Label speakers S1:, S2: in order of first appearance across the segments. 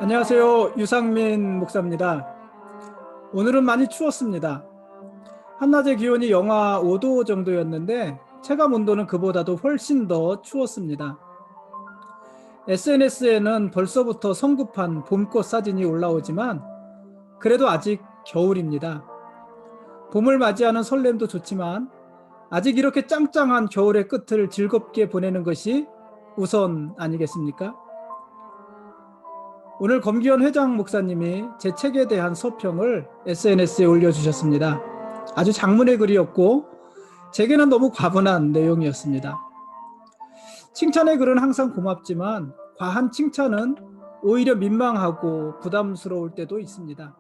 S1: 안녕하세요. 유상민 목사입니다. 오늘은 많이 추웠습니다. 한낮의 기온이 영하 5도 정도였는데 체감 온도는 그보다도 훨씬 더 추웠습니다. SNS에는 벌써부터 성급한 봄꽃 사진이 올라오지만 그래도 아직 겨울입니다. 봄을 맞이하는 설렘도 좋지만 아직 이렇게 짱짱한 겨울의 끝을 즐겁게 보내는 것이 우선 아니겠습니까? 오늘 검기현 회장 목사님이 제 책에 대한 서평을 SNS에 올려주셨습니다. 아주 장문의 글이었고 제게는 너무 과분한 내용이었습니다. 칭찬의 글은 항상 고맙지만 과한 칭찬은 오히려 민망하고 부담스러울 때도 있습니다.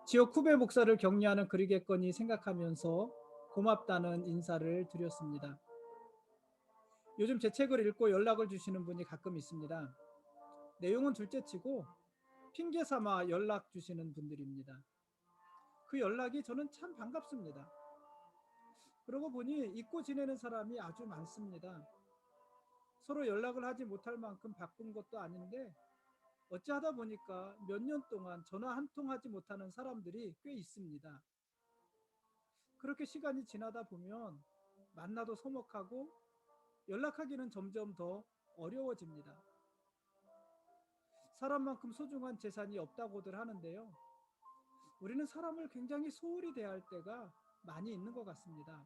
S1: 지역 후배 목사를 격려하는 글이겠거니 생각하면서 고맙다는 인사를 드렸습니다. 요즘 제 책을 읽고 연락을 주시는 분이 가끔 있습니다. 내용은 둘째치고 핑계 삼아 연락 주시는 분들입니다. 그 연락이 저는 참 반갑습니다. 그러고 보니 잊고 지내는 사람이 아주 많습니다. 서로 연락을 하지 못할 만큼 바쁜 것도 아닌데 어찌하다 보니까 몇 년 동안 전화 한 통 하지 못하는 사람들이 꽤 있습니다. 그렇게 시간이 지나다 보면 만나도 서먹하고 연락하기는 점점 더 어려워집니다. 사람만큼 소중한 재산이 없다고들 하는데요. 우리는 사람을 굉장히 소홀히 대할 때가 많이 있는 것 같습니다.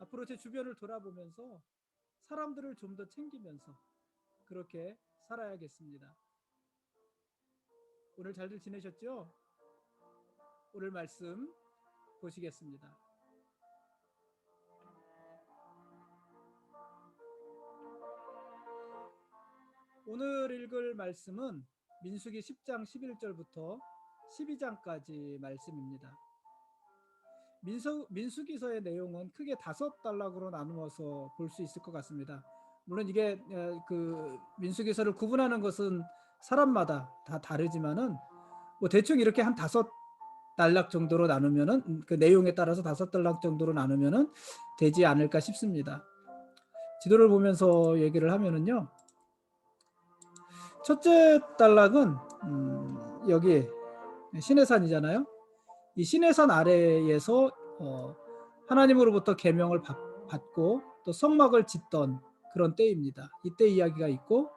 S1: 앞으로 제 주변을 돌아보면서 사람들을 좀 더 챙기면서 그렇게 살아야겠습니다. 오늘 잘들 지내셨죠? 오늘 말씀 보시겠습니다. 오늘 읽을 말씀은 민수기 10장 11절부터 12장까지 말씀입니다. 민수기서의 내용은 크게 5단락으로 나누어서 볼 수 있을 것 같습니다. 물론 이게 그 민수기서를 구분하는 것은 사람마다 다 다르지만은 뭐 대충 이렇게 한 5단락 정도로 나누면은 그 내용에 따라서 5단락 정도로 나누면은 되지 않을까 싶습니다. 지도를 보면서 얘기를 하면은요. 첫째 단락은 여기 시내산이잖아요. 이 시내산 아래에서 하나님으로부터 계명을 받고 또 성막을 짓던 그런 때입니다. 이때 이야기가 있고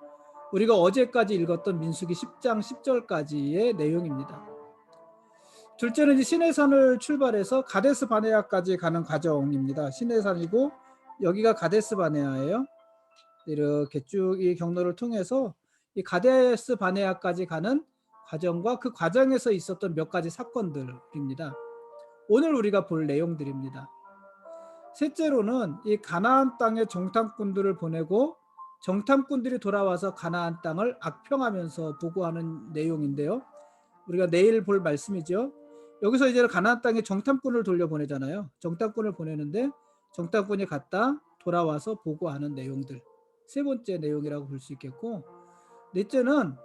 S1: 우리가 어제까지 읽었던 민수기 10장 10절까지의 내용입니다. 둘째는 이 시내산을 출발해서 가데스 바네아까지 가는 과정입니다. 시내산이고 여기가 가데스 바네아예요. 이렇게 쭉 이 경로를 통해서 이 가데스 바네아까지 가는 과정과 그 과정에서 있었던 몇 가지 사건들입니다. 오늘 우리가 볼 내용들입니다. 셋째로는 이 가나안 땅에 정탐꾼들을 보내고 정탐꾼들이 돌아와서 가나안 땅을 악평하면서 보고하는 내용인데요. 우리가 내일 볼 말씀이죠. 여기서 이제 가나안 땅에 정탐꾼을 돌려보내잖아요. 정탐꾼을 보내는데 정탐꾼이 갔다 돌아와서 보고하는 내용들. 세 번째 내용이라고 볼 수 있겠고, 넷째는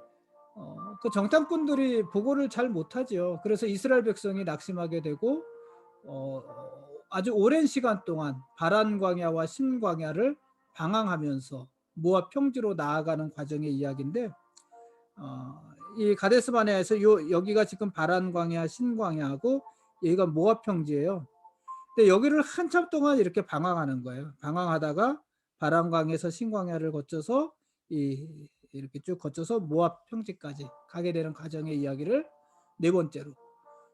S1: 그 정탐꾼들이 보고를 잘 못하죠. 그래서 이스라엘 백성이 낙심하게 되고 아주 오랜 시간 동안 바란 광야와 신 광야를 방황하면서 모압 평지로 나아가는 과정의 이야기인데 이 가데스 바네아에서 여기가 지금 바란 광야, 신 광야하고 여기가 모압 평지예요. 근데 여기를 한참 동안 이렇게 방황하는 거예요. 방황하다가 바란 광야에서 신 광야를 거쳐서 이렇게 쭉 거쳐서 모압 평지까지 가게 되는 과정의 이야기를 네 번째로.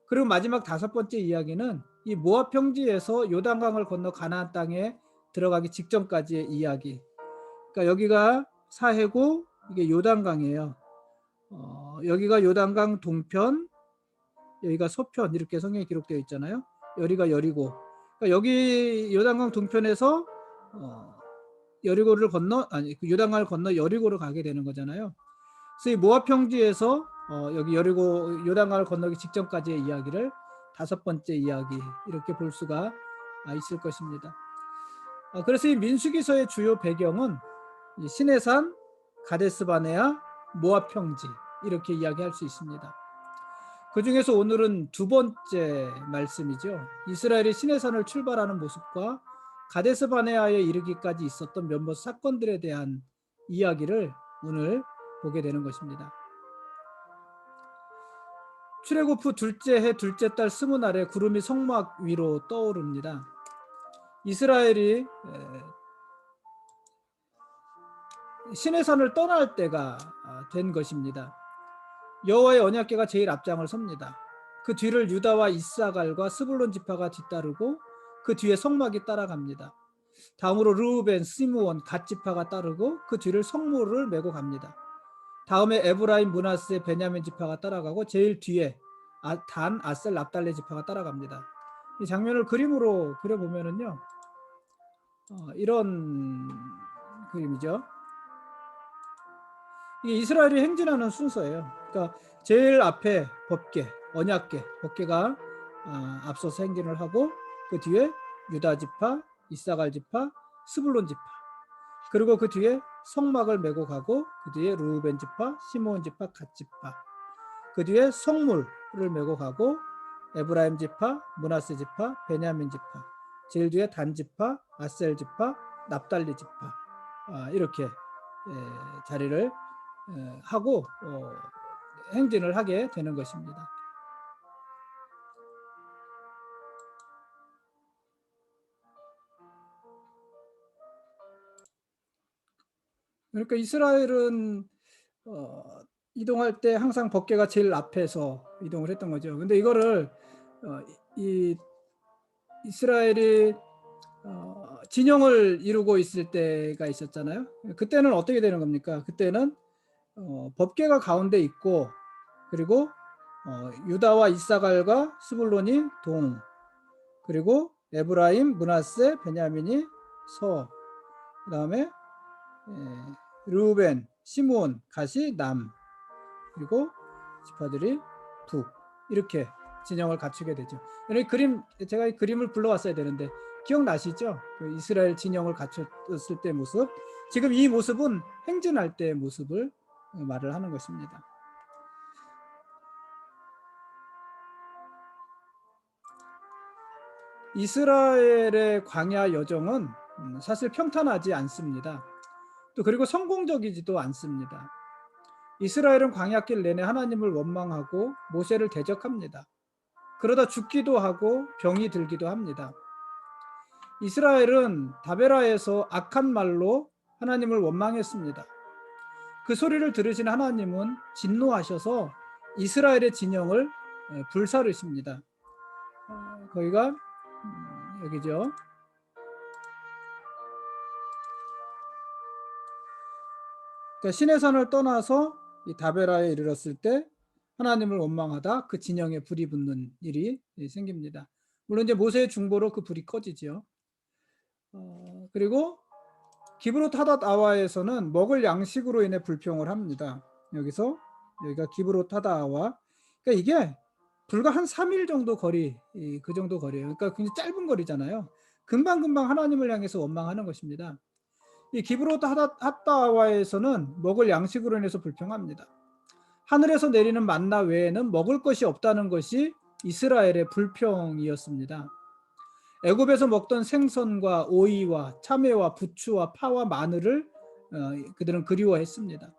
S1: 그리고 마지막 다섯 번째 이야기는 이 모압 평지에서 요단강을 건너 가나안 땅에 들어가기 직전까지의 이야기. 그러니까 여기가 사해고 이게 요단강이에요. 여기가 요단강 동편, 여기가 서편 이렇게 성경에 기록되어 있잖아요. 여기가 여리고. 그러니까 여기 요단강 동편에서 여리고를 건너 요단강을 건너 여리고로 가게 되는 거잖아요. 그래서 이 모압 평지에서 여기 여리고 요단강을 건너기 직전까지의 이야기를 다섯 번째 이야기 이렇게 볼 수가 있을 것입니다. 그래서 이 민수기서의 주요 배경은 시내산, 가데스 바네아, 모압 평지 이렇게 이야기할 수 있습니다. 그 중에서 오늘은 두 번째 말씀이죠. 이스라엘이 시내산을 출발하는 모습과 가데스 바네아에 이르기까지 있었던 몇몇 사건들에 대한 이야기를 오늘 보게 되는 것입니다. 출애굽 후 둘째 해 둘째 달 스무 날에 구름이 성막 위로 떠오릅니다. 이스라엘이 시내산을 떠날 때가 된 것입니다. 여호와의 언약궤가 제일 앞장을 섭니다. 그 뒤를 유다와 이사갈과 스불론 지파가 뒤따르고 그 뒤에 성막이 따라갑니다. 다음으로 르우벤, 시므온, 갓 지파가 따르고 그 뒤를 성물을 메고 갑니다. 다음에 에브라임, 므낫세, 베냐민 지파가 따라가고 제일 뒤에 단, 아셀, 납달레 지파가 따라갑니다. 이 장면을 그림으로 그려보면은요, 이런 그림이죠. 이게 이스라엘이 행진하는 순서예요. 그러니까 제일 앞에 법궤, 언약궤, 법궤가 앞서서 행진을 하고 그 뒤에 유다 지파, 이사갈 지파, 스불론 지파, 그리고 그 뒤에 성막을 메고 가고 그 뒤에 르우벤 지파, 시므온 지파, 갓 지파, 그 뒤에 성물을 메고 가고 에브라임 지파, 므낫세 지파, 베냐민 지파, 제일 뒤에 단 지파, 아셀 지파, 납달리 지파, 이렇게 자리를 하고 행진을 하게 되는 것입니다. 그러니까 이스라엘은 이동할 때 항상 법궤가 제일 앞에서 이동을 했던 거죠. 근데 이거를 이 이스라엘이 진영을 이루고 있을 때가 있었잖아요. 그때는 어떻게 되는 겁니까? 그때는 법궤가 가운데 있고 그리고 유다와 이사갈과 스불론이 동, 그리고 에브라임, 므낫세, 베냐민이 서, 그 다음에 르우벤, 시므온, 갓이 남, 그리고 지파들이 북, 이렇게 진영을 갖추게 되죠. 제가 이 그림을 불러왔어야 되는데 기억나시죠? 그 이스라엘 진영을 갖췄을 때 모습. 지금 이 모습은 행진할 때의 모습을 말을 하는 것입니다. 이스라엘의 광야 여정은 사실 평탄하지 않습니다. 또 그리고 성공적이지도 않습니다. 이스라엘은 광야길 내내 하나님을 원망하고 모세를 대적합니다. 그러다 죽기도 하고 병이 들기도 합니다. 이스라엘은 다베라에서 악한 말로 하나님을 원망했습니다. 그 소리를 들으신 하나님은 진노하셔서 이스라엘의 진영을 불사르십니다. 거기가 여기죠. 그러니까 시내산을 떠나서 이 다베라에 이르렀을 때 하나님을 원망하다 그 진영에 불이 붙는 일이 생깁니다. 물론 이제 모세의 중보로 그 불이 꺼지죠. 그리고 기브롯 하닷 아와에서는 먹을 양식으로 인해 불평을 합니다. 여기가 기브롯 하닷 아와. 그러니까 이게 불과 한 3일 정도 거리, 그 정도 거리예요. 그러니까 굉장히 짧은 거리잖아요. 금방금방 하나님을 향해서 원망하는 것입니다. 이 기브롯 하닷 아와에서는 먹을 양식으로 인해서 불평합니다. 하늘에서 내리는 만나 외에는 먹을 것이 없다는 것이 이스라엘의 불평이었습니다. 애굽에서 먹던 생선과 오이와 참외와 부추와 파와 마늘을 그들은 그리워했습니다.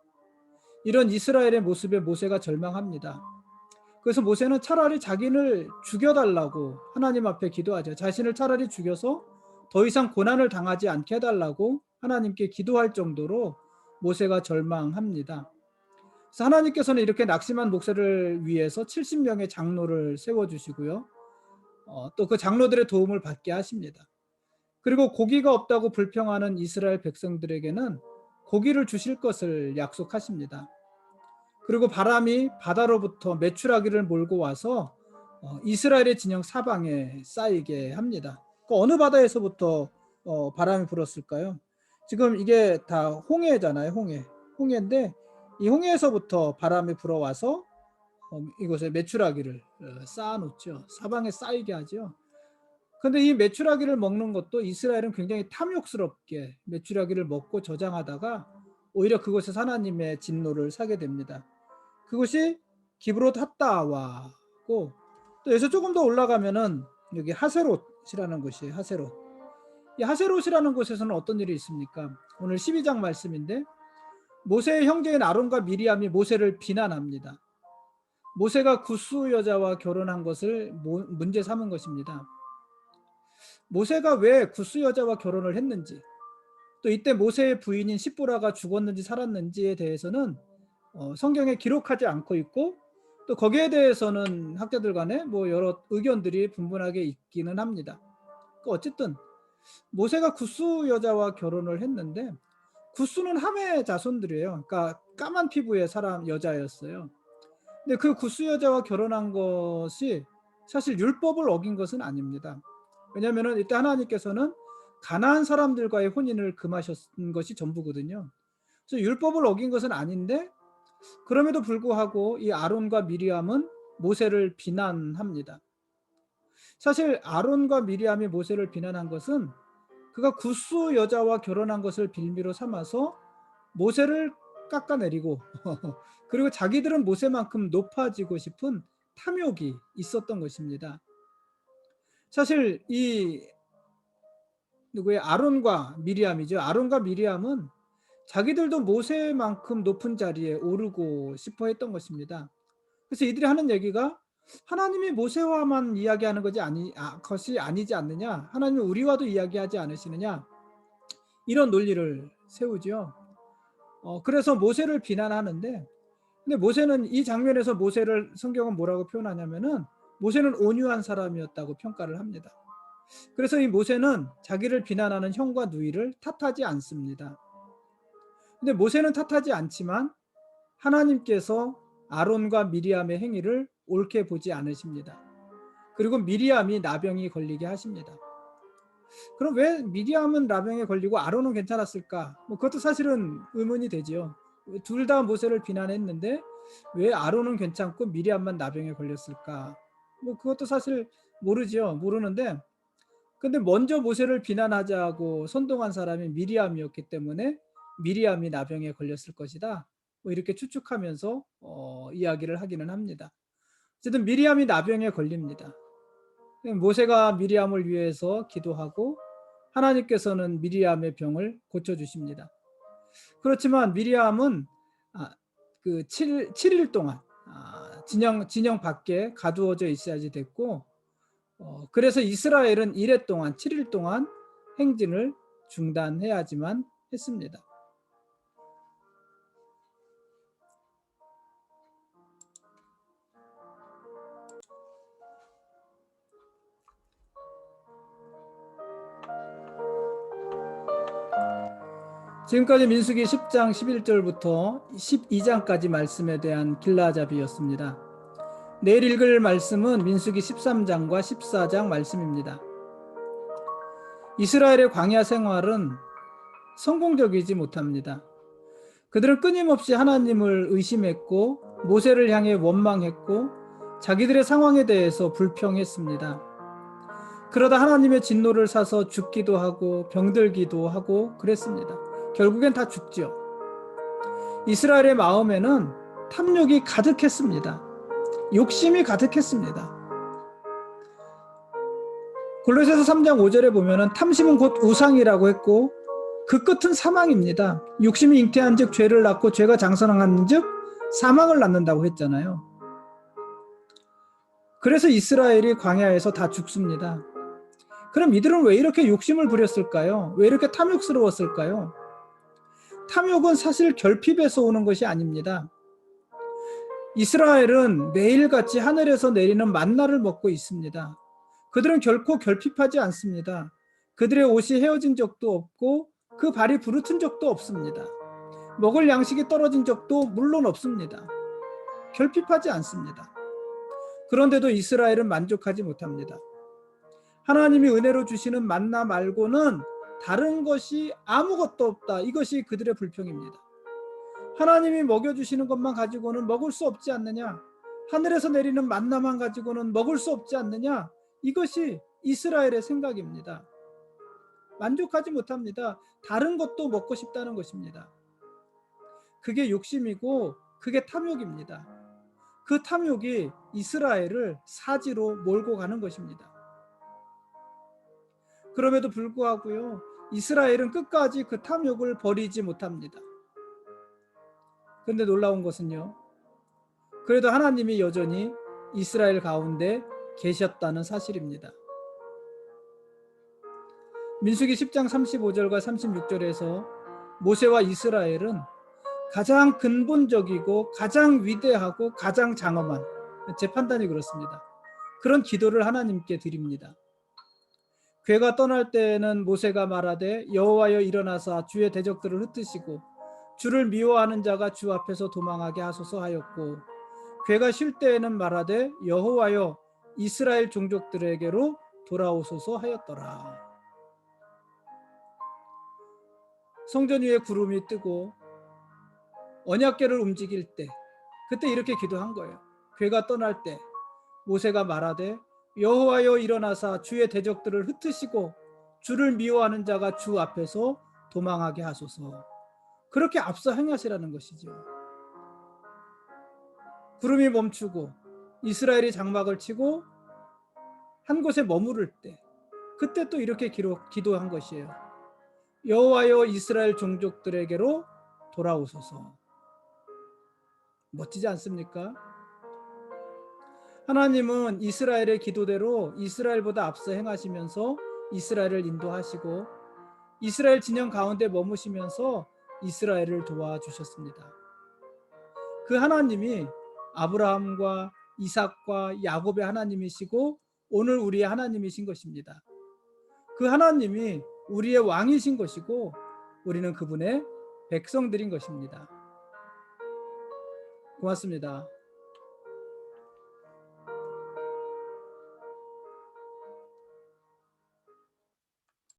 S1: 이런 이스라엘의 모습에 모세가 절망합니다. 그래서 모세는 차라리 자기를 죽여달라고 하나님 앞에 기도하죠. 자신을 차라리 죽여서 더 이상 고난을 당하지 않게 해달라고 하나님께 기도할 정도로 모세가 절망합니다. 그래서 하나님께서는 이렇게 낙심한 목사를 위해서 70명의 장로를 세워주시고요. 또 그 장로들의 도움을 받게 하십니다. 그리고 고기가 없다고 불평하는 이스라엘 백성들에게는 고기를 주실 것을 약속하십니다. 그리고 바람이 바다로부터 메추라기를 몰고 와서 이스라엘의 진영 사방에 쌓이게 합니다. 그 어느 바다에서부터 바람이 불었을까요? 지금 이게 다 홍해잖아요. 홍해인데 이 홍해에서부터 바람이 불어와서 이곳에 메추라기를 쌓아놓죠. 사방에 쌓이게 하죠. 그런데 이 메추라기를 먹는 것도 이스라엘은 굉장히 탐욕스럽게 메추라기를 먹고 저장하다가 오히려 그곳에서 하나님의 진노를 사게 됩니다. 그것이 기브롯 핫다와고, 또 여기서 조금 더 올라가면은 여기 하세롯이라는 곳이에요. 이 하세롯이라는 곳에서는 어떤 일이 있습니까? 오늘 12장 말씀인데 모세의 형제인 아론과 미리암이 모세를 비난합니다. 모세가 구스 여자와 결혼한 것을 문제 삼은 것입니다. 모세가 왜 구스 여자와 결혼을 했는지, 또 이때 모세의 부인인 시보라가 죽었는지 살았는지에 대해서는 성경에 기록하지 않고 있고, 또 거기에 대해서는 학자들 간에 뭐 여러 의견들이 분분하게 있기는 합니다. 어쨌든 모세가 구스 여자와 결혼을 했는데, 구스는 함의 자손들이에요. 그러니까 까만 피부의 사람 여자였어요. 근데 그 구스 여자와 결혼한 것이 사실 율법을 어긴 것은 아닙니다. 왜냐하면 이때 하나님께서는 가나안 사람들과의 혼인을 금하셨던 것이 전부거든요. 그래서 율법을 어긴 것은 아닌데, 그럼에도 불구하고 이 아론과 미리암은 모세를 비난합니다. 사실 아론과 미리암이 모세를 비난한 것은 그가 구스 여자와 결혼한 것을 빌미로 삼아서 모세를 깎아내리고 그리고 자기들은 모세만큼 높아지고 싶은 탐욕이 있었던 것입니다. 사실 이 누구의 아론과 미리암이죠. 아론과 미리암은 자기들도 모세만큼 높은 자리에 오르고 싶어 했던 것입니다. 그래서 이들이 하는 얘기가 하나님이 모세와만 이야기하는 것이 아니지 않느냐, 하나님이 우리와도 이야기하지 않으시느냐, 이런 논리를 세우죠. 그래서 모세를 비난하는데, 근데 모세는 이 장면에서 모세를 성경은 뭐라고 표현하냐면은 모세는 온유한 사람이었다고 평가를 합니다. 그래서 이 모세는 자기를 비난하는 형과 누이를 탓하지 않습니다. 근데 모세는 탓하지 않지만 하나님께서 아론과 미리암의 행위를 옳게 보지 않으십니다. 그리고 미리암이 나병이 걸리게 하십니다. 그럼 왜 미리암은 나병에 걸리고 아론은 괜찮았을까? 그것도 사실은 의문이 되지요. 둘 다 모세를 비난했는데 왜 아론은 괜찮고 미리암만 나병에 걸렸을까? 그것도 사실 모르지요. 모르는데, 근데 먼저 모세를 비난하자고 선동한 사람이 미리암이었기 때문에 미리암이 나병에 걸렸을 것이다, 이렇게 추측하면서 이야기를 하기는 합니다. 어쨌든 미리암이 나병에 걸립니다. 모세가 미리암을 위해서 기도하고 하나님께서는 미리암의 병을 고쳐주십니다. 그렇지만 미리암은 그 7일 동안 진영 밖에 가두어져 있어야지 됐고, 그래서 이스라엘은 7일 동안 행진을 중단해야지만 했습니다. 지금까지 민수기 10장 11절부터 12장까지 말씀에 대한 길라잡이였습니다. 내일 읽을 말씀은 민수기 13장과 14장 말씀입니다. 이스라엘의 광야 생활은 성공적이지 못합니다. 그들은 끊임없이 하나님을 의심했고 모세를 향해 원망했고 자기들의 상황에 대해서 불평했습니다. 그러다 하나님의 진노를 사서 죽기도 하고 병들기도 하고 그랬습니다. 결국엔 다 죽죠. 이스라엘의 마음에는 탐욕이 가득했습니다. 욕심이 가득했습니다. 골로새서 3장 5절에 보면은 탐심은 곧 우상이라고 했고 그 끝은 사망입니다. 욕심이 잉태한 즉 죄를 낳고 죄가 장성한 즉 사망을 낳는다고 했잖아요. 그래서 이스라엘이 광야에서 다 죽습니다. 그럼 이들은 왜 이렇게 욕심을 부렸을까요? 왜 이렇게 탐욕스러웠을까요? 탐욕은 사실 결핍에서 오는 것이 아닙니다. 이스라엘은 매일같이 하늘에서 내리는 만나를 먹고 있습니다. 그들은 결코 결핍하지 않습니다. 그들의 옷이 헤어진 적도 없고 그 발이 부르튼 적도 없습니다. 먹을 양식이 떨어진 적도 물론 없습니다. 결핍하지 않습니다. 그런데도 이스라엘은 만족하지 못합니다. 하나님이 은혜로 주시는 만나 말고는 다른 것이 아무것도 없다. 이것이 그들의 불평입니다. 하나님이 먹여주시는 것만 가지고는 먹을 수 없지 않느냐? 하늘에서 내리는 만나만 가지고는 먹을 수 없지 않느냐? 이것이 이스라엘의 생각입니다. 만족하지 못합니다. 다른 것도 먹고 싶다는 것입니다. 그게 욕심이고 그게 탐욕입니다. 그 탐욕이 이스라엘을 사지로 몰고 가는 것입니다. 그럼에도 불구하고요, 이스라엘은 끝까지 그 탐욕을 버리지 못합니다. 그런데 놀라운 것은요, 그래도 하나님이 여전히 이스라엘 가운데 계셨다는 사실입니다. 민수기 10장 35절과 36절에서 모세와 이스라엘은 가장 근본적이고 가장 위대하고 가장 장엄한, 제 판단이 그렇습니다, 그런 기도를 하나님께 드립니다. 괴가 떠날 때에는 모세가 말하되 여호와여 일어나사 주의 대적들을 흩으시고 주를 미워하는 자가 주 앞에서 도망하게 하소서 하였고, 괴가 쉴 때에는 말하되 여호와여 이스라엘 종족들에게로 돌아오소서 하였더라. 성전 위에 구름이 뜨고 언약궤를 움직일 때, 그때 이렇게 기도한 거예요. 괴가 떠날 때 모세가 말하되 여호와여 일어나사 주의 대적들을 흩으시고 주를 미워하는 자가 주 앞에서 도망하게 하소서. 그렇게 앞서 행하시라는 것이죠. 구름이 멈추고 이스라엘이 장막을 치고 한 곳에 머무를 때, 그때 또 이렇게 기도한 것이에요. 여호와여 이스라엘 종족들에게로 돌아오소서. 멋지지 않습니까? 하나님은 이스라엘의 기도대로 이스라엘보다 앞서 행하시면서 이스라엘을 인도하시고 이스라엘 진영 가운데 머무시면서 이스라엘을 도와주셨습니다. 그 하나님이 아브라함과 이삭과 야곱의 하나님이시고 오늘 우리의 하나님이신 것입니다. 그 하나님이 우리의 왕이신 것이고 우리는 그분의 백성들인 것입니다. 고맙습니다.